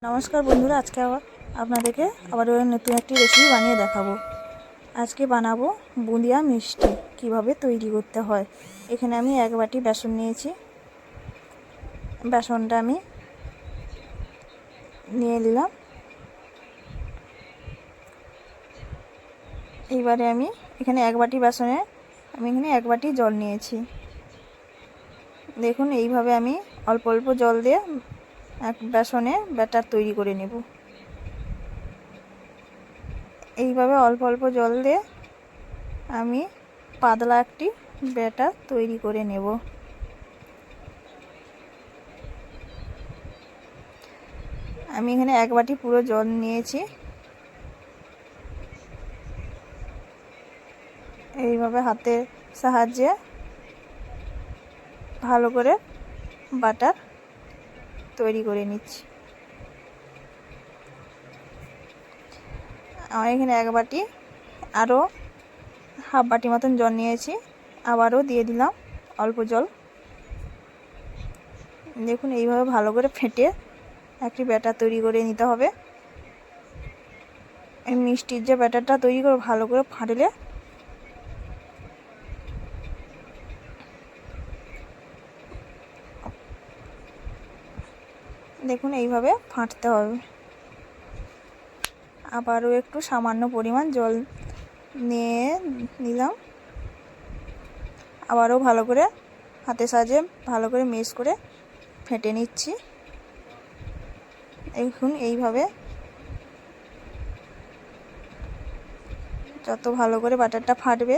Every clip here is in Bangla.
নমস্কার বন্ধুরা, আজকে আপনাদেরকে আবার নতুন একটি রেসিপি বানিয়ে দেখাবো। আজকে বানাবো বুঁদিয়া মিষ্টি কিভাবে তৈরি করতে হয়। এখানে আমি 1 বাটি বেসন নিয়েছি। বেসনটা আমি নিয়ে নিলাম। এইবারে আমি এখানে 1 বাটি বেসনে আমি এখানে 1 বাটি জল নিয়েছি। দেখুন, এইভাবে আমি অল্প অল্প জল দিয়ে বেসনে ব্যাটার তৈরি করে নেব। এইভাবে অল্প অল্প জল দিয়ে আমি পাতলা একটি ব্যাটার তৈরি করে নেব। আমি এখানে 1 বাটি পুরো জল নিয়েছি। এইভাবে হাতের সাহায্যে ভালো করে বাটার তৈরি করে নিচ্ছি। আমার এখানে 1 বাটি আরও হাফ বাটি মতন জল নিয়েছি। আবারও দিয়ে দিলাম অল্প জল। দেখুন, এইভাবে ভালো করে ফেটে একটি ব্যাটার তৈরি করে নিতে হবে। এই মিষ্টির যে ব্যাটারটা তৈরি করে ভালো করে ফাটলে দেখুন এইভাবে ফাটতে হবে। আবারও একটু সামান্য পরিমাণ জল নিয়ে নিলাম। আবারও ভালো করে হাতের সাহায্যে ভালো করে মিক্স করে ফেটে নিচ্ছি। দেখুন, এইভাবে যত ভালো করে বাটারটা ফাটবে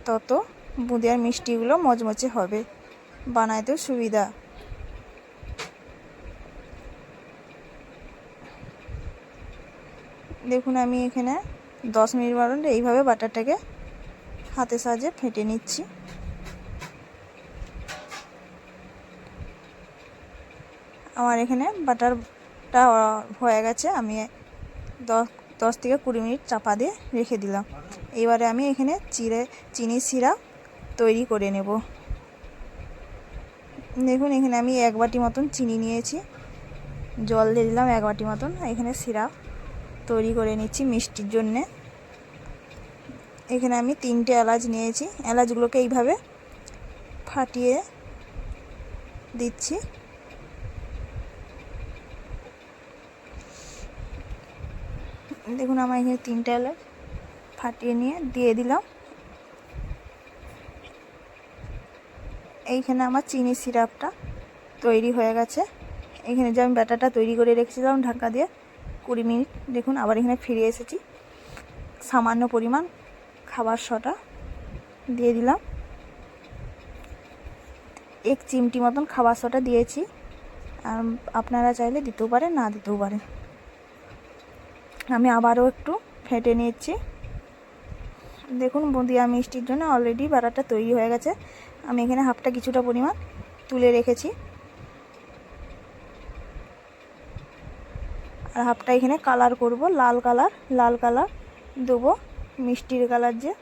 তত বুঁদিয়ার মিষ্টিগুলো মচমচে হবে, বানাইতেও সুবিধা। দেখুন, আমি এখানে 10 মিনিট মতন এইভাবে বাটারটাকে হাতের সাহায্যে ফেটে নিচ্ছি। আমার এখানে বাটারটা হয়ে গেছে। আমি 10 থেকে 20 মিনিট চাপা দিয়ে রেখে দিলাম। এবারে আমি এখানে চিনি সিরাপ তৈরি করে নেব। দেখুন, এখানে আমি 1 বাটি মতন চিনি নিয়েছি। জল দিয়ে দিলাম 1 বাটি মতন। এখানে সিরাপ তৈরি করে নিচ্ছি মিষ্টির জন্যে। এখানে আমি 3টে এলাচ নিয়েছি। এলাচগুলোকে এইভাবে ফাটিয়ে দিচ্ছি। দেখুন, আমার এখানে 3টে এলাচ ফাটিয়ে নিয়ে দিয়ে দিলাম। এইখানে আমার চিনি সিরাপটা তৈরি হয়ে গেছে। এখানে যে আমি ব্যাটারটা তৈরি করে রেখেছিলাম ঢাকা দিয়ে 20 মিনিট, দেখুন আবার এখানে ফিরে এসেছি। সামান্য পরিমাণ খাবার সোডা দিয়ে দিলাম। 1 চিমটি মতন খাবার সোডা দিয়েছি। আর আপনারা চাইলে দিতেও পারেন, না দিতেও পারেন। আমি আবারও একটু ফেটে নিচ্ছি। দেখুন, বুঁদিয়া মিষ্টির জন্য অলরেডি বাটারটা তৈরি হয়ে গেছে। আমি এখানে হাফটা কিছুটা পরিমাণ তুলে রেখেছি, আর হাফটা এখানে কালার করব, লাল কালার দেবো, মিষ্টির কালার যে।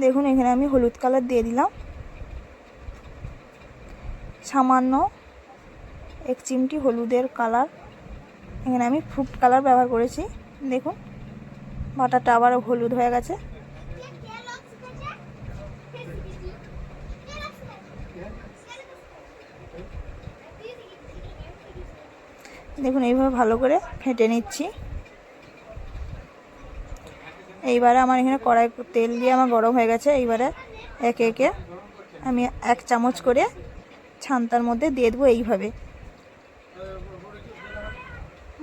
দেখুন, এখানে আমি হলুদ কালার দিয়ে দিলাম। সামান্য 1 চিমটি হলুদের কালার। এখানে আমি ফুড কালার ব্যবহার করেছি। দেখুন, বাটারটা আবার হলুদ হয়ে গেছে। দেখুন, এইভাবে ভালো করে ফেটে নিচ্ছি। এইবারে আমার এখানে কড়াই তেল দিয়ে আমার গরম হয়ে গেছে। এইবারে একে একে আমি 1 চামচ করে ছান্তার মধ্যে দিয়ে দেবো। এইভাবে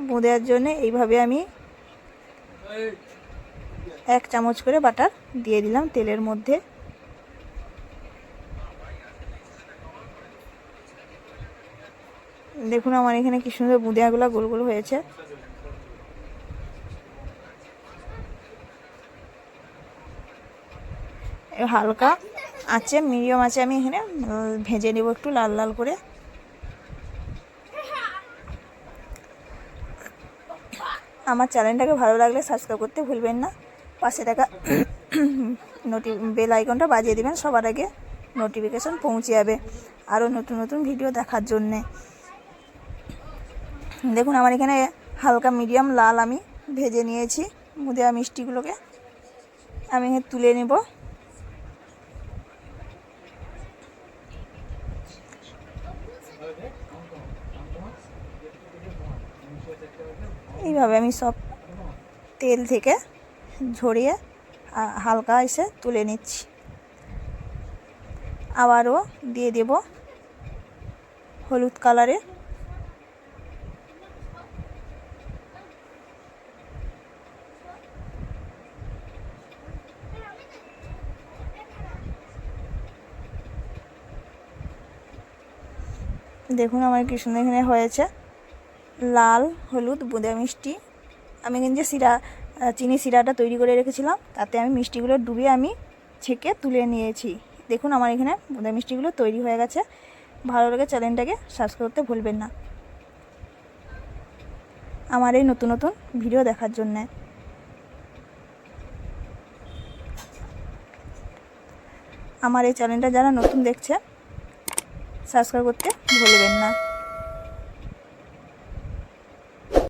বুঁদিয়ার জন্য এইভাবে আমি 1 চামচ করে বাটার দিয়ে দিলাম তেলের মধ্যে। দেখুন, আমার এখানে কি সুন্দর বুঁদিয়াগুলো গোল গোল হয়েছে। হালকা আঁচে, মিডিয়াম আঁচে আমি এখানে ভেজে নেব একটু লাল লাল করে। আমার চ্যানেলটাকে ভালো লাগলে সাবস্ক্রাইব করতে ভুলবেন না। পাশে থাকা বেল আইকনটা বাজিয়ে দেবেন সবার আগে। নোটিফিকেশন পৌঁছে যাবে আরও নতুন নতুন ভিডিও দেখার জন্যে। দেখুন আমার এখানে হালকা মিডিয়াম লাল আমি ভেজে নিয়েছি দেওয়া মিষ্টিগুলোকে। আমি এখানে তুলে নেব। এইভাবে আমি সব তেল থেকে ঝরিয়ে হালকা এসে তুলে নিচ্ছি। আবারও দিয়ে দেব হলুদ কালারে। দেখুন আমার কি সুন্দর এখানে হয়েছে লাল হলুদ বোঁদে মিষ্টি। আমি কিন্তু যে চিনি শিরাটা তৈরি করে রেখেছিলাম তাতে আমি মিষ্টিগুলো ডুবিয়ে আমি ছেঁকে তুলে নিয়েছি। দেখুন আমার এখানে বোঁদে মিষ্টিগুলো তৈরি হয়ে গেছে। ভালো লাগে চ্যানেলটাকে সাবস্ক্রাইব করতে ভুলবেন না আমার এই নতুন নতুন ভিডিও দেখার জন্যে। আমার এই চ্যানেলটা যারা নতুন দেখছে সাবস্ক্রাইব করতে ভুলবেন না।